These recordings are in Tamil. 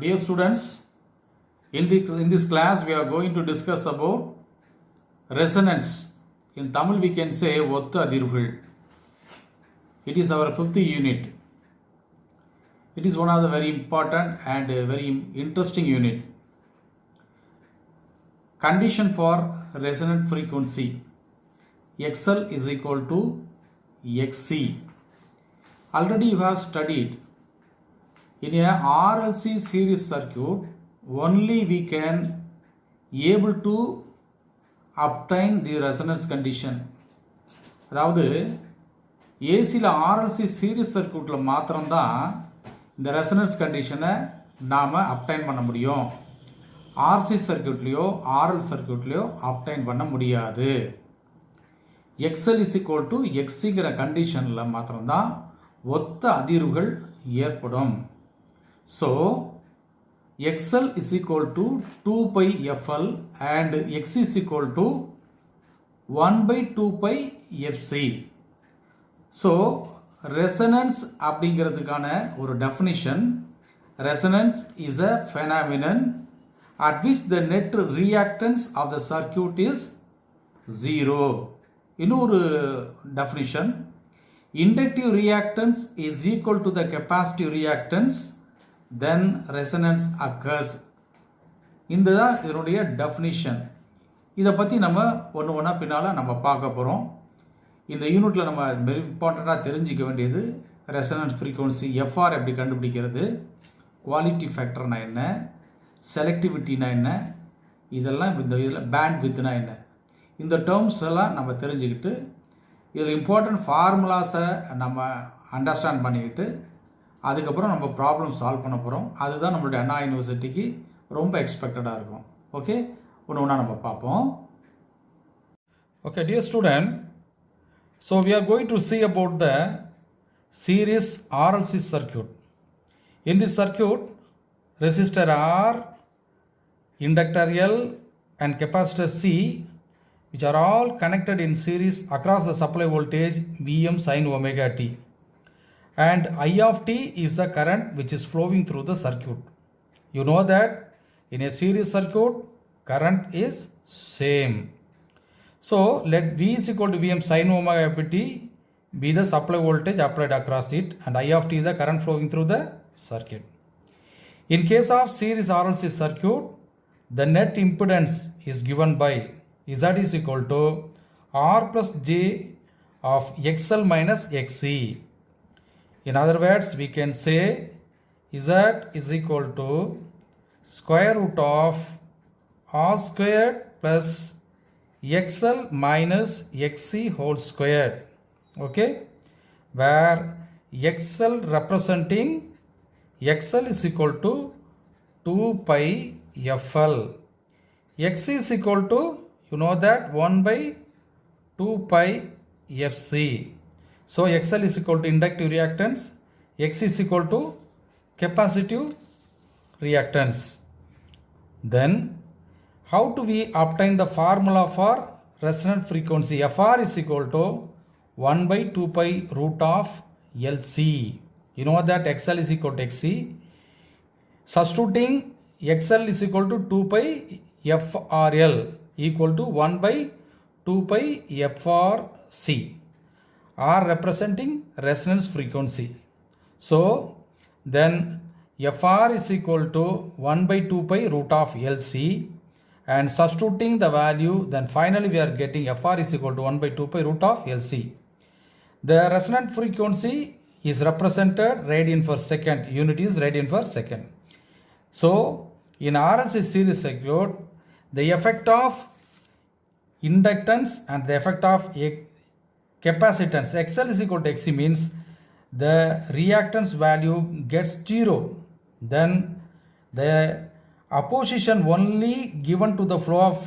Dear students, in this class we are going to discuss about resonance. In Tamil we can say ஒத்த அதிர்வுகள். It is our 5th unit. It is one of the very important and very interesting unit. Condition for resonant frequency. XL is equal to XC. Already you have studied in a RLC series circuit, only we can able to obtain the resonance condition. அதாவது ஏசியில் ஆர்எல்சி சீரிஸ் சர்க்கியூட்டில் மாத்திரம்தான் இந்த ரெசனன்ஸ் கண்டிஷனை நாம் அப்டைன் பண்ண முடியும். ஆர்சி சர்க்கியூட்லேயோ ஆர்எல் சர்க்கியூட்லேயோ அப்டைன் பண்ண முடியாது. எக்ஸ்எல் இஸ் ஈக்குவல் டு எக்ஸிங்கிற கண்டிஷனில் மாத்திரம்தான் ஒத்த அதிர்வுகள் ஏற்படும். So, XL is equal to 2 pi FL and X is equal to 1 by 2 pi FC. So, resonance அப்படிங்கிறதுக்கான ஒரு definition, resonance is a phenomenon at which the net reactance of the circuit is zero. இன்னொரு definition, inductive reactance is equal to the capacitive reactance, then resonance occurs. இந்த தான் இதனுடைய டெஃபினிஷன். இதை பற்றி நம்ம ஒன்று ஒன்றா பின்னால் நம்ம பார்க்க போகிறோம். இந்த யூனிட்டில் நம்ம வெரி இம்பார்ட்டண்ட்டாக தெரிஞ்சிக்க வேண்டியது ரெசனன்ஸ் ஃப்ரீக்வன்சி எஃப்ஆர் எப்படி கண்டுபிடிக்கிறது, குவாலிட்டி ஃபேக்டர்னா என்ன, செலக்டிவிட்டினா என்ன, இதெல்லாம் இந்த இதில் பேண்ட் வித்னா என்ன, இந்த டேர்ம்ஸ் எல்லாம் நம்ம தெரிஞ்சுக்கிட்டு இதில் இம்பார்ட்டன்ட் ஃபார்முலாஸை நம்ம அண்டர்ஸ்டாண்ட் பண்ணிக்கிட்டு அதுக்கப்புறம் நம்ம ப்ராப்ளம் சால்வ் பண்ண போகிறோம். அதுதான் நம்மளுடைய அண்ணா யூனிவர்சிட்டிக்கு ரொம்ப எக்ஸ்பெக்டடாக இருக்கும். ஓகே, ஒன்று ஒன்றா நம்ம பார்ப்போம். Okay dear student, so we are going to see about the series RLC circuit. In this circuit, resistor R, inductor L and capacitor C, which are all connected in series across the supply voltage Vm sin omega t. And I of t is the current which is flowing through the circuit. You know that in a series circuit, current is same. So let V is equal to Vm sin omega t be the supply voltage applied across it, and I of t is the current flowing through the circuit. In case of series RLC circuit, the net impedance is given by Z is equal to R plus J of XL minus XC. In other words, we can say Z is equal to square root of R squared plus XL minus XC whole squared. Okay, where XL representing XL is equal to 2 pi FL. XC is equal to, you know that, 1 by 2 pi FC. So XL is equal to inductive reactance, X is equal to capacitive reactance. Then how do we obtain the formula for resonant frequency? FR is equal to 1 by 2 pi root of LC. You know that XL is equal to XC. Substituting XL is equal to 2 pi FRL equal to 1 by 2 pi FRC. R representing resonance frequency. So then FR is equal to 1 by 2 pi root of LC, and substituting the value, then finally we are getting FR is equal to 1 by 2 pi root of LC. The resonant frequency is represented radian per second. Unit is radian per second. So in RLC series circuit, the effect of inductance and the effect of capacitance XL is equal to XC means the reactance value gets 0. Then the opposition only given to the flow of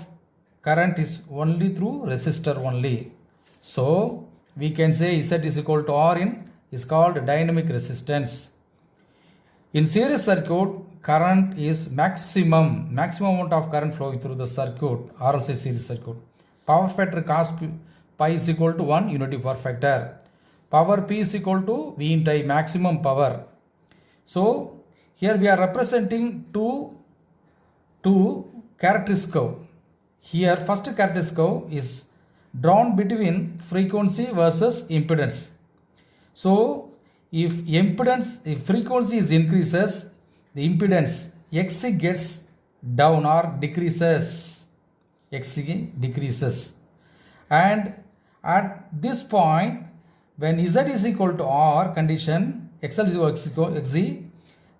current is only through resistor only. So we can say Z is equal to R in is called dynamic resistance. In series circuit, current is maximum amount of current flowing through the circuit, RLC series circuit. Power factor cos pi is equal to 1 unity power factor. Power P is equal to V into I, maximum power. So here we are representing two characteristic curve. Here first characteristic curve is drawn between frequency versus impedance. So if frequency is increases, the impedance Xc gets down or decreases. Xc decreases, and at this point when Z is equal to R condition, XL is equal to Xc,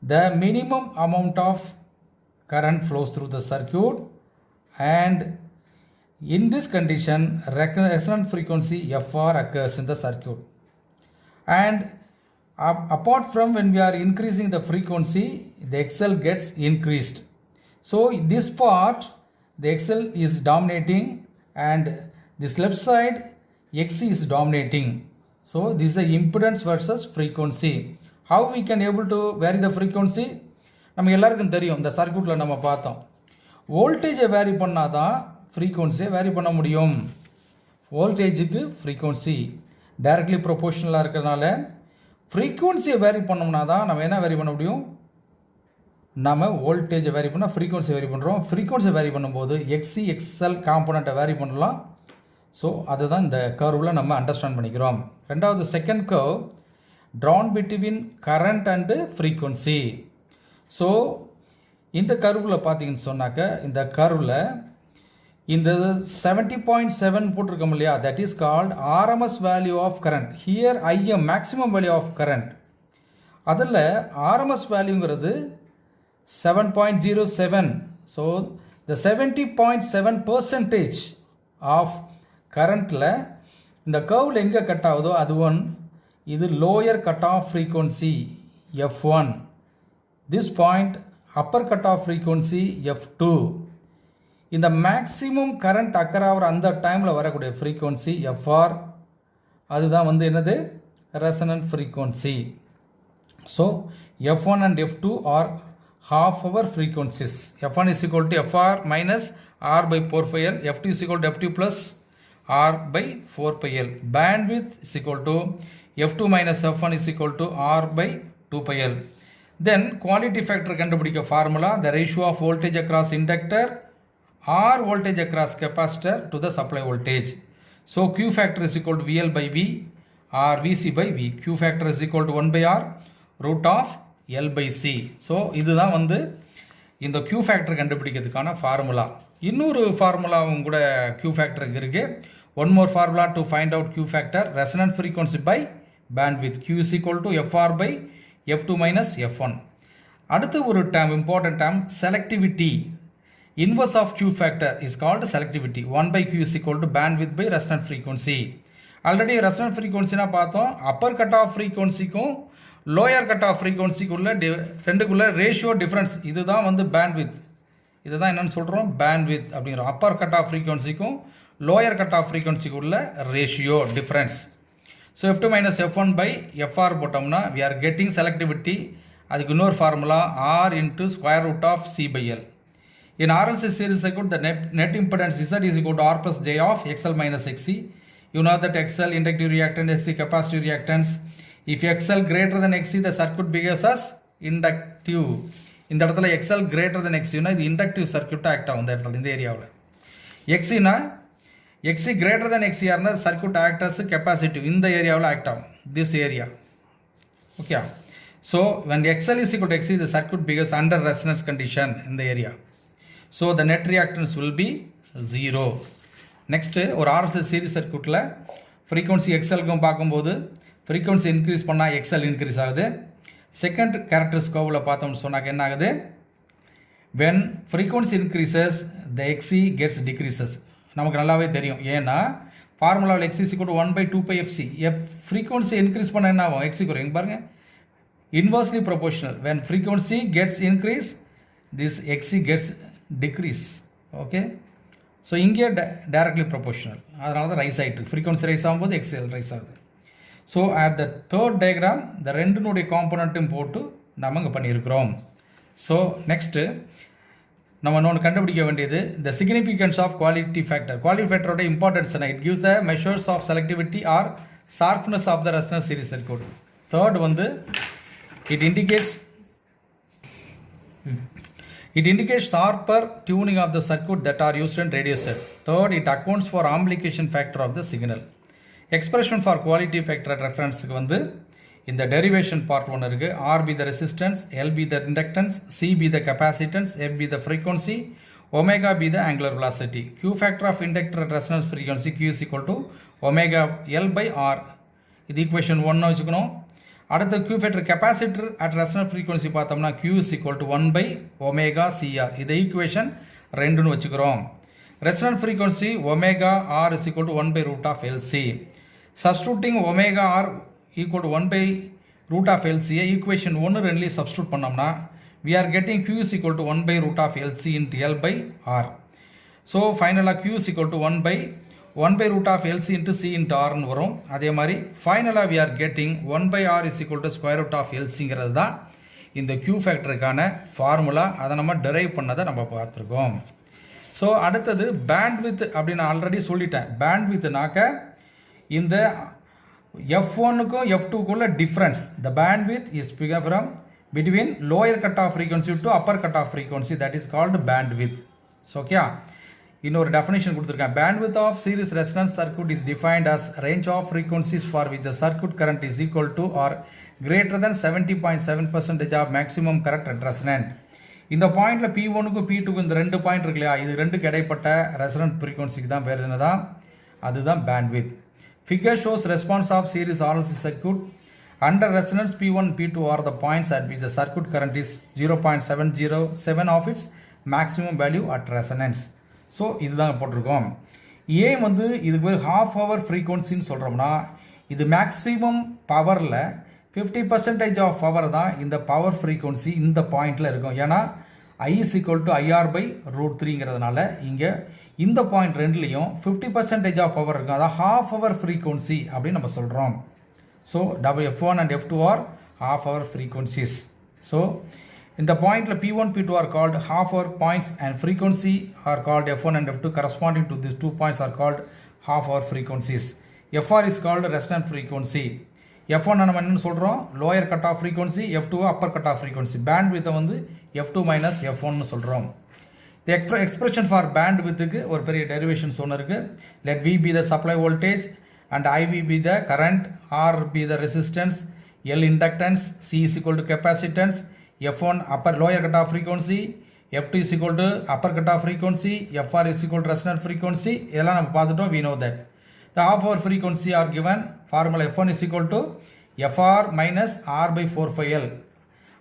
the minimum amount of current flows through the circuit, and in this condition resonant frequency Fr occurs in the circuit. And apart from when we are increasing the frequency, the XL gets increased. So this part the XL is dominating and this left side Xc is dominating. So this is the impedance versus frequency. How we can able to vary the frequency? நம்ம எல்லாருக்கும் தெரியும், இந்த சர்க்யூட்டில் நம்ம பார்த்தோம், வோல்டேஜை வேரி பண்ணால் தான் ஃப்ரீக்வன்சியை வேரி பண்ண முடியும். வோல்டேஜுக்கு ஃப்ரீக்வன்சி டைரக்ட்லி ப்ரொபோஷனலாக இருக்கிறதுனால ஃப்ரீக்வன்சியை வேரி பண்ணோம்னா தான் நம்ம என்ன வேரி பண்ண முடியும், நம்ம வோல்டேஜை வேரி பண்ணால் ஃப்ரீக்வன்சி வேரி பண்ணுறோம். ஃப்ரீக்வன்சி வேரி பண்ணும்போது எக்ஸி எக்ஸ்எல் காம்போனண்ட்டை வேரி பண்ணலாம். ஸோ அதுதான் இந்த கர்வில் நம்ம அண்டர்ஸ்டாண்ட் பண்ணிக்கிறோம். ரெண்டாவது second curve drawn between current and frequency. So இந்த கர்வில் பார்த்தீங்கன்னு சொன்னாக்க, இந்த கர்வில் இந்த 70.7 போட்டிருக்கோம் இல்லையா, that is called RMS value of current. Here IM maximum value of current. அதில் ஆர்எம்எஸ் வேல்யூங்கிறது 7.07. So the 70.7% of currentல இந்த கர்வ்ல எங்கே கட் ஆகுதோ அது ஒன், இது lower cut off frequency F1, this point upper cut off frequency F2. இந்த மேக்ஸிமம் கரண்ட் அக்கர் ஆகிற அந்த டைமில் வரக்கூடிய ஃப்ரீக்வன்சி FR, அதுதான் வந்து என்னது, resonant frequency. So F1 and F2 are half hour frequencies. F1 is equal to Fr minus R by 4 pi L. F2 is equal to F2 plus R by 4 pi L. Bandwidth is equal to F2 minus F1 is equal to R by 2 pi L. Then quality factor கண்டுபிடிக்க formula, the ratio of voltage across inductor or voltage across capacitor to the supply voltage. So Q factor is equal to VL by V or VC by V. Q factor is equal to 1 by R root of L by C. So இதுதான் வந்து இந்த Q ஃபேக்டர் கண்டுபிடிக்கிறதுக்கான ஃபார்முலா. இன்னொரு ஃபார்முலாவும் கூட Q ஃபேக்டருக்கு இருக்குது. One more formula to find out Q factor, resonant frequency by bandwidth. Q is equal to FR by F2 minus F1. அடுத்து ஒரு term, important term, selectivity. Inverse of Q factor is called selectivity. 1 by Q is equal to bandwidth by resonant frequency. Already resonant ஃப்ரீக்வன்சினா பார்த்தோம், அப்பர் கட் ஆஃப் ஃப்ரீக்வன்சிக்கும் லோயர் கட் ஆஃப் ஃப்ரீக்வன்சிக்குள்ள ரெண்டுக்குள்ள ரேஷியோ டிஃப்ரென்ஸ், இதுதான் வந்து பேண்ட்வித். இதுதான் என்னென்னு சொல்கிறோம், பேண்ட்வித் அப்படிங்கிறோம். அப்பர் கட் ஆஃப் ஃப்ரீக்வன்சிக்கும் லோயர் கட் ஆஃப் ஃப்ரீக்வன்சிக்குள்ள ratio difference. So F2 minus F1 by FR போட்டோம்னா we are getting selectivity. அதுக்கு இன்னொரு formula R into square root of C by L. In RLC series circuit, the net impedance Z is equal to R plus J of XL minus XC. You know that XL inductive reactance, XC capacitive reactance. If XL greater than XC, the circuit behaves as inductive. இந்த இடத்துல XL greater than XC னா இது இண்டக்டிவ் சர்க்யூட்டாக ஆக்ட் ஆகும். இந்த இடத்துல இந்த ஏரியாவில் XCனா XC greater than XC இருந்தால் சர்க்யூட் ஆக்ட் as கெப்பாசிட்டிவ். இந்த ஏரியாவில் ஆக்ட் ஆகும், this area. Okay, so when XL is equal to XC, the circuit behaves under resonance condition in the area. So the net reactance will be 0. Next ஒரு RLC சீரிஸ் சர்க்யூட்டில் ஃப்ரீக்வன்சி XLக்கும் பார்க்கும்போது ஃப்ரீக்வன்சி இன்க்ரீஸ் பண்ணால் XL இன்க்ரீஸ் ஆகுது. செகண்ட் கேரக்டரிஸ்டிக் கர்வில் பார்த்தோம்னு சொன்னாக்க என்ன ஆகுது, when frequency increases the XC gets decreases. நமக்கு நல்லாவே தெரியும், ஏன்னா ஃபார்முலாவில் XC is equal to 1 by 2 pi FC. Frequency increase பண்ண என்ன ஆகும், XC குறையும். பாருங்கள், inversely proportional. When frequency gets increase, this XC gets decrease. Okay, so இங்கே டைரக்ட்லி ப்ரொபோஷனல். அதனால தான் ரைஸ் ஆகிட்டு, ஃப்ரீக்வன்சி ரைஸ் ஆகும்போது XL ரைஸ் ஆகுது. So at the third diagram இந்த ரெண்டுனுடைய காம்போனண்ட்டும் போட்டு நம்ம இங்கே பண்ணியிருக்கிறோம். ஸோ நெக்ஸ்ட்டு நம்ம இன்னொன்று கண்டுபிடிக்க வேண்டியது the significance of quality factor. Quality ஃபேக்டரோட இம்பார்ட்டன்ஸ் என்ன, it gives the measures of selectivity or sharpness of the resonance series circuit. Third வந்து it indicates It indicates sharper tuning of the circuit that are used in radio set. Third, it accounts for amplification factor of the signal. Expression for quality factor at reference வந்து இந்த derivation part ஒன்று இருக்கு. R be the resistance, L be the inductance, C be the capacitance, F be the frequency, omega be the angular velocity. Q factor of inductor at resonance frequency Q is equal to omega L by R. இது equation 1 வச்சுக்கணும். அடுத்த Q factor capacitor at resonance frequency பார்த்தோம்னா Q is equal to 1 by omega CR. இது equation 2 வச்சுக்கிறோம். Resonance frequency omega R is equal to 1 by root of LC. Substituting omega R equal to 1 by root of LC equation 1 ரெண்டுலயும் substitute பண்ணோம்னா we are getting Q is equal to 1 by root of LC into L by R. So finally Q is equal to 1 by root of LC into C into R னு வரும். அதே மாதிரி finally we are getting 1 by R is equal to square root of LC ங்கிறது தான் இந்த Q factorக்கான ஃபார்முலா. அதை நம்ம derive பண்ணதை நம்ம பார்த்துருக்கோம். ஸோ அடுத்தது பேண்ட்வித் அப்படின்னு ஆல்ரெடி சொல்லிட்டேன். பேண்ட்வித்னாக்க இந்த F1க்கும் F2க்குள்ள difference. The bandwidth is from between lower cut off frequency to upper cut off frequency, that is called bandwidth. Okay, இன்னொரு டெஃபினேஷன் கொடுத்துருக்கேன். Bandwidth of series resonance circuit is defined as range of frequencies for which the circuit current is equal to or greater than 70.7% of maximum correct at resonant. இந்த பாயிண்ட்ல P1க்கும் P2க்கும் இந்த ரெண்டு பாயிண்ட் இருக்கு இல்லையா, இது ரெண்டுக்கு இடைப்பட்ட ரெசனன்ட் ஃப்ரீக்வன்சிக்கு தான் பேர் என்னதான், அதுதான் bandwidth. Figure shows response of series RLC circuit under resonance P1 P2 are the points at which the circuit current is 0.707 of its maximum value at resonance. So இதுதான் போட்டிருக்கோம். ஏன் வந்து இதுக்கு ஹாஃப் ஹவர் ஃப்ரீக்வன்சின்னு சொல்கிறோம்னா, இது மேக்ஸிமம் பவரில் 50% ஆஃப் பவர் தான் இந்த பவர் ஃப்ரீக்வன்சி இந்த பாயிண்டில் இருக்கும். ஏன்னா I is equal to IR by root 3ங்கிறதுனால இங்கே இந்த பாயிண்ட் ரெண்டுலேயும் 50% ஆஃப் பவர் இருக்கும். அதான் ஹாஃப் ஹவர் ஃப்ரீக்வன்சி அப்படின்னு நம்ம சொல்கிறோம். So F1 and F2 are half hour frequencies. So இந்த பாயிண்டில் P1 P2 are called half hour points and frequency are called F1 and F2 corresponding to these 2 points are called half hour frequencies. FR is called resonant frequency. F1 நம்ம என்ன சொல்கிறோம், lower cut off frequency, F2 upper cut off frequency. பேண்ட் வித்தை வந்து F2 மைனஸ் F1 சொல்கிறோம். தி எக்ஸ்பிரஷன் ஃபார் பேண்ட் வித்துக்கு ஒரு பெரிய டெரிவேஷன்ஸ் ஒன்று இருக்குது. லெட் V be the supply voltage and IV be the current, R be the resistance, L inductance, C is equal to capacitance, F1 upper lower cut off frequency, F2 is equal to upper cut off frequency, FR is equal to resonant frequency. இதெல்லாம் நம்ம பார்த்துட்டோம். We know that the half hour frequency are given. Formula F1 is equal to FR minus R by 4 pi L.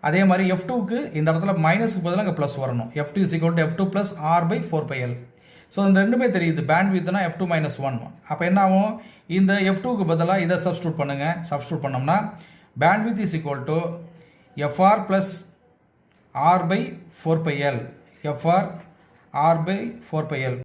அதே மாதிரி F2க்கு இந்த இடத்துல மைனஸ்க்கு பதிலாக இங்கே ப்ளஸ் வரணும். F2 is equal to F2 plus R by 4 pi L. So இந்த ரெண்டுமே தெரியுது. பேண்ட் வித்னா F2 minus 1. அப்போ என்ன ஆகும், இந்த F2க்கு பதிலாக இதை சப்ஸ்டியூட் பண்ணுங்க. சப்ஸ்டியூட் பண்ணோம்னா bandwidth is equal to FR plus R by 4 pi L. FR R by 4 pi L.